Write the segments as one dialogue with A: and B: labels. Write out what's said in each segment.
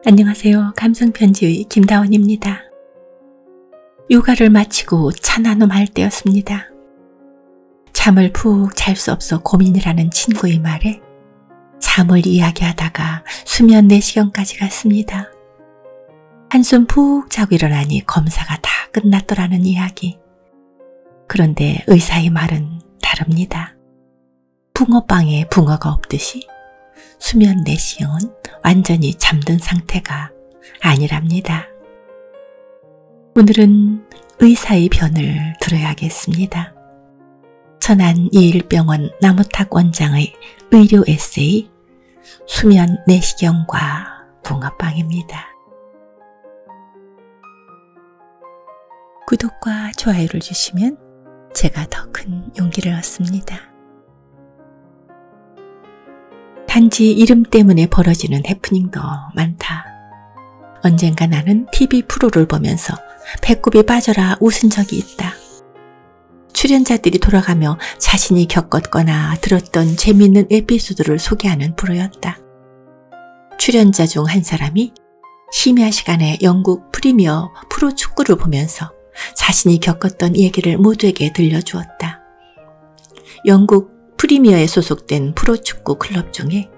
A: 안녕하세요. 감성편지의 김다원입니다. 육아를 마치고 차나눔할 때였습니다. 잠을 푹 잘 수 없어 고민이라는 친구의 말에 잠을 이야기하다가 수면 내시경까지 갔습니다. 한숨 푹 자고 일어나니 검사가 다 끝났더라는 이야기. 그런데 의사의 말은 다릅니다. 붕어빵에 붕어가 없듯이 수면 내시경은 완전히 잠든 상태가 아니랍니다. 오늘은 의사의 변을 들어야겠습니다. 천안2.1병원 나무탁 원장의 의료 에세이 수면 내시경과 붕어빵입니다. 구독과 좋아요를 주시면 제가 더 큰 용기를 얻습니다. 단지 이름 때문에 벌어지는 해프닝도 많다. 언젠가 나는 TV 프로를 보면서 배꼽이 빠져라 웃은 적이 있다. 출연자들이 돌아가며 자신이 겪었거나 들었던 재미있는 에피소드를 소개하는 프로였다. 출연자 중 한 사람이 심야 시간에 영국 프리미어 프로축구를 보면서 자신이 겪었던 얘기를 모두에게 들려주었다. 영국 프리미어에 소속된 프로축구 클럽 중에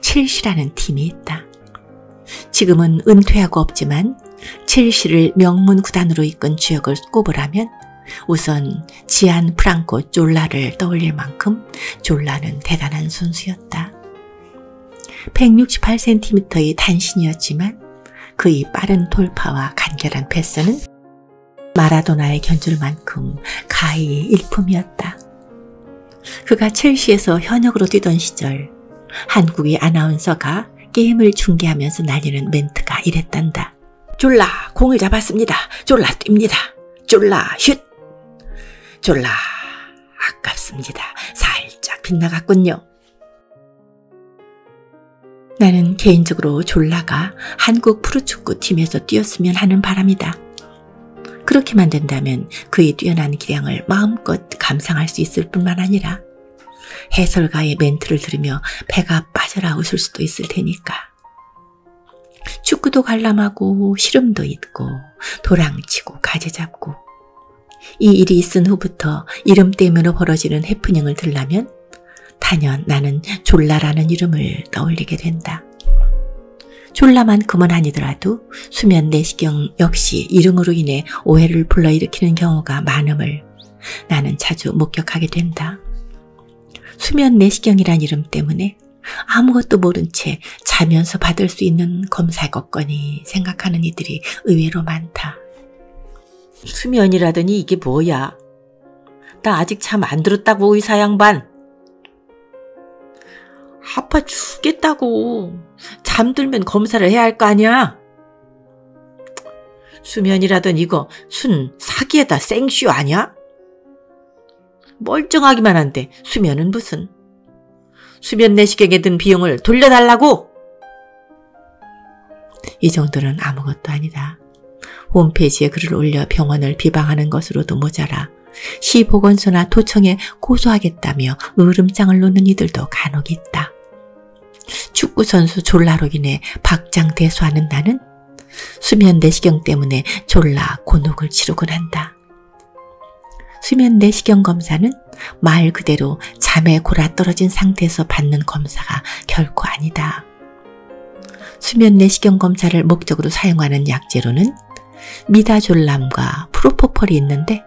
A: 첼시라는 팀이 있다. 지금은 은퇴하고 없지만 첼시를 명문 구단으로 이끈 주역을 꼽으라면 우선 지안 프랑코 졸라를 떠올릴 만큼 졸라는 대단한 선수였다. 168cm의 단신이었지만 그의 빠른 돌파와 간결한 패스는 마라도나에 견줄 만큼 가히 일품이었다. 그가 첼시에서 현역으로 뛰던 시절 한국의 아나운서가 게임을 중계하면서 날리는 멘트가 이랬단다. 졸라 공을 잡았습니다. 졸라 뜁니다. 졸라 슛. 졸라 아깝습니다. 살짝 빗나갔군요. 나는 개인적으로 졸라가 한국 프로축구팀에서 뛰었으면 하는 바람이다. 그렇게만 된다면 그의 뛰어난 기량을 마음껏 감상할 수 있을 뿐만 아니라 해설가의 멘트를 들으며 배가 빠져라 웃을 수도 있을 테니까. 축구도 관람하고 씨름도 있고 도랑치고 가재 잡고 이 일이 있은 후부터 이름 때문에 벌어지는 해프닝을 들라면 단연 나는 졸라라는 이름을 떠올리게 된다. 졸라만큼은 아니더라도 수면 내시경 역시 이름으로 인해 오해를 불러일으키는 경우가 많음을 나는 자주 목격하게 된다. 수면 내시경이란 이름 때문에 아무것도 모른 채 자면서 받을 수 있는 검사겠거니 생각하는 이들이 의외로 많다.
B: 수면이라더니 이게 뭐야? 나 아직 잠 안 들었다고 의사 양반. 아파 죽겠다고. 잠들면 검사를 해야 할 거 아니야? 수면이라던 이거 순 사기에다 생쇼 아니야? 멀쩡하기만 한데 수면은 무슨. 수면 내시경에 든 비용을 돌려달라고?
A: 이 정도는 아무것도 아니다. 홈페이지에 글을 올려 병원을 비방하는 것으로도 모자라 시보건소나 도청에 고소하겠다며 으름장을 놓는 이들도 간혹 있다. 축구선수 졸라로 인해 박장대소하는 나는 수면 내시경 때문에 졸라 곤혹을 치르곤 한다. 수면 내시경 검사는 말 그대로 잠에 골아떨어진 상태에서 받는 검사가 결코 아니다. 수면 내시경 검사를 목적으로 사용하는 약재로는 미다졸람과 프로포폴이 있는데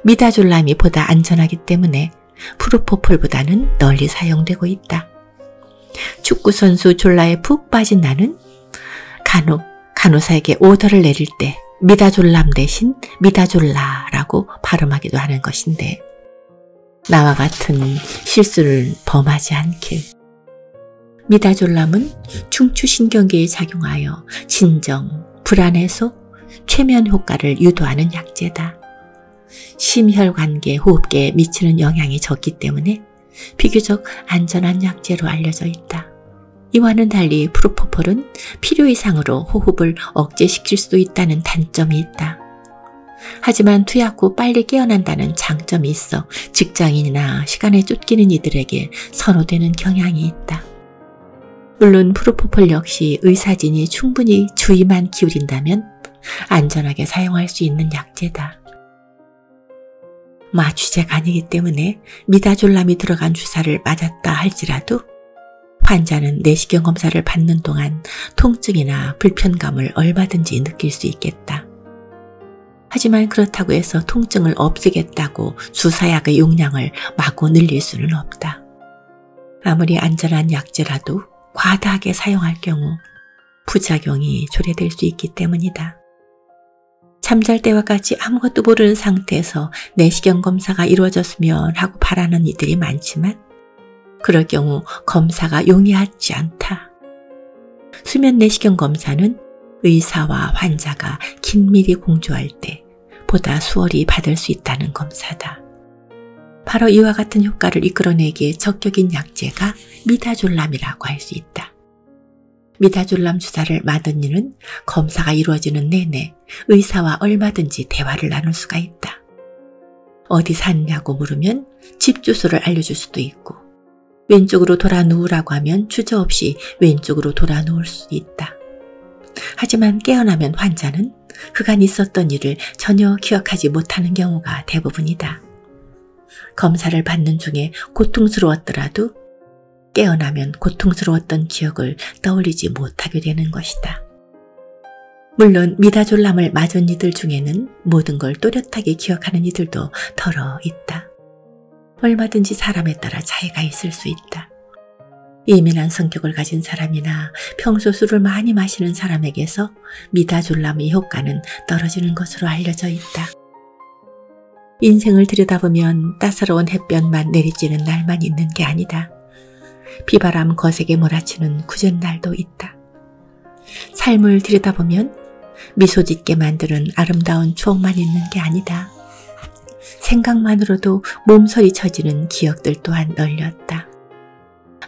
A: 미다졸람이 보다 안전하기 때문에 프로포폴보다는 널리 사용되고 있다. 축구선수 졸라에 푹 빠진 나는 간혹 간호사에게 오더를 내릴 때 미다졸람 대신 미다졸라라고 발음하기도 하는 것인데 나와 같은 실수를 범하지 않길. 미다졸람은 중추신경계에 작용하여 진정, 불안 해소, 최면 효과를 유도하는 약재다. 심혈관계, 호흡계에 미치는 영향이 적기 때문에 비교적 안전한 약재로 알려져 있다. 이와는 달리 프로포폴은 필요 이상으로 호흡을 억제시킬 수도 있다는 단점이 있다. 하지만 투약 후 빨리 깨어난다는 장점이 있어 직장인이나 시간에 쫓기는 이들에게 선호되는 경향이 있다. 물론 프로포폴 역시 의사진이 충분히 주의만 기울인다면 안전하게 사용할 수 있는 약제다. 마취제가 아니기 때문에 미다졸람이 들어간 주사를 맞았다 할지라도 환자는 내시경 검사를 받는 동안 통증이나 불편감을 얼마든지 느낄 수 있겠다. 하지만 그렇다고 해서 통증을 없애겠다고 주사약의 용량을 마구 늘릴 수는 없다. 아무리 안전한 약제라도 과다하게 사용할 경우 부작용이 초래될 수 있기 때문이다. 잠잘 때와 같이 아무것도 모르는 상태에서 내시경 검사가 이루어졌으면 하고 바라는 이들이 많지만 그럴 경우 검사가 용이하지 않다. 수면 내시경 검사는 의사와 환자가 긴밀히 공조할 때 보다 수월히 받을 수 있다는 검사다. 바로 이와 같은 효과를 이끌어내기에 적격인 약제가 미다졸람이라고 할 수 있다. 미다졸람 주사를 맞은 이는 검사가 이루어지는 내내 의사와 얼마든지 대화를 나눌 수가 있다. 어디 샀냐고 물으면 집 주소를 알려줄 수도 있고 왼쪽으로 돌아 누우라고 하면 주저없이 왼쪽으로 돌아 누울 수 있다. 하지만 깨어나면 환자는 그간 있었던 일을 전혀 기억하지 못하는 경우가 대부분이다. 검사를 받는 중에 고통스러웠더라도 깨어나면 고통스러웠던 기억을 떠올리지 못하게 되는 것이다. 물론 미다졸람을 맞은 이들 중에는 모든 걸 또렷하게 기억하는 이들도 더러 있다. 얼마든지 사람에 따라 차이가 있을 수 있다. 예민한 성격을 가진 사람이나 평소 술을 많이 마시는 사람에게서 미다졸람의 효과는 떨어지는 것으로 알려져 있다. 인생을 들여다보면 따사로운 햇볕만 내리쬐는 날만 있는 게 아니다. 비바람 거세게 몰아치는 굳은 날도 있다. 삶을 들여다보면 미소 짓게 만드는 아름다운 추억만 있는 게 아니다. 생각만으로도 몸서리 쳐지는 기억들 또한 널렸다.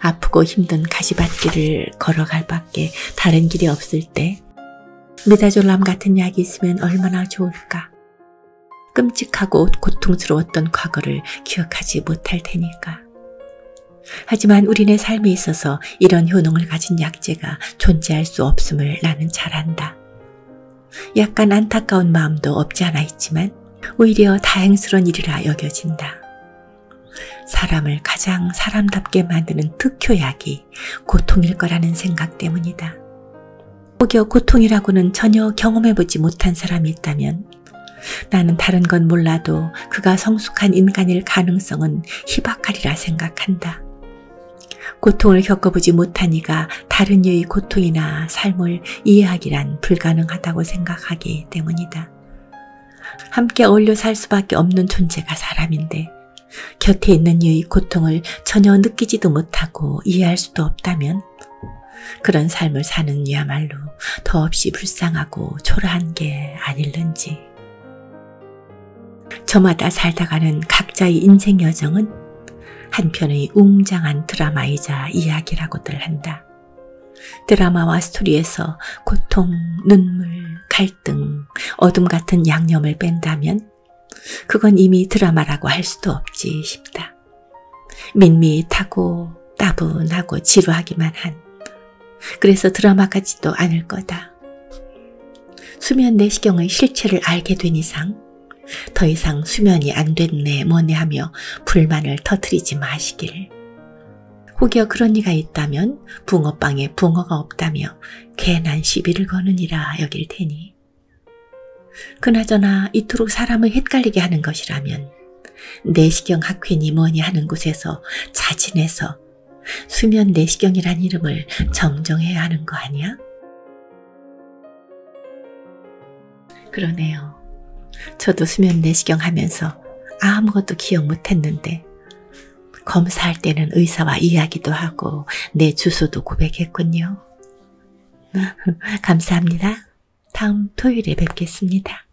A: 아프고 힘든 가시밭길을 걸어갈 밖에 다른 길이 없을 때 미다졸람 같은 약이 있으면 얼마나 좋을까. 끔찍하고 고통스러웠던 과거를 기억하지 못할 테니까. 하지만 우리네 삶에 있어서 이런 효능을 가진 약제가 존재할 수 없음을 나는 잘 안다. 약간 안타까운 마음도 없지 않아 있지만 오히려 다행스러운 일이라 여겨진다. 사람을 가장 사람답게 만드는 특효약이 고통일 거라는 생각 때문이다. 혹여 고통이라고는 전혀 경험해보지 못한 사람이 있다면 나는 다른 건 몰라도 그가 성숙한 인간일 가능성은 희박하리라 생각한다. 고통을 겪어보지 못한 이가 다른 이의 고통이나 삶을 이해하기란 불가능하다고 생각하기 때문이다. 함께 어울려 살 수밖에 없는 존재가 사람인데 곁에 있는 이의 고통을 전혀 느끼지도 못하고 이해할 수도 없다면 그런 삶을 사는 이야말로 더없이 불쌍하고 초라한 게 아닐는지. 저마다 살다가는 각자의 인생 여정은 한편의 웅장한 드라마이자 이야기라고들 한다. 드라마와 스토리에서 고통, 눈물, 갈등, 어둠 같은 양념을 뺀다면 그건 이미 드라마라고 할 수도 없지 싶다. 밋밋하고 따분하고 지루하기만 한, 그래서 드라마 같지도 않을 거다. 수면 내시경의 실체를 알게 된 이상 더 이상 수면이 안 됐네 뭐네 하며 불만을 터뜨리지 마시길. 혹여 그런 이가 있다면 붕어빵에 붕어가 없다며 괜한 시비를 거느니라 여길 테니. 그나저나 이토록 사람을 헷갈리게 하는 것이라면 내시경 학회니 뭐니 하는 곳에서 자진해서 수면 내시경이란 이름을 정정해야 하는 거 아니야? 그러네요. 저도 수면 내시경 하면서 아무것도 기억 못했는데 검사할 때는 의사와 이야기도 하고 내 주소도 고백했군요. 감사합니다. 다음 토요일에 뵙겠습니다.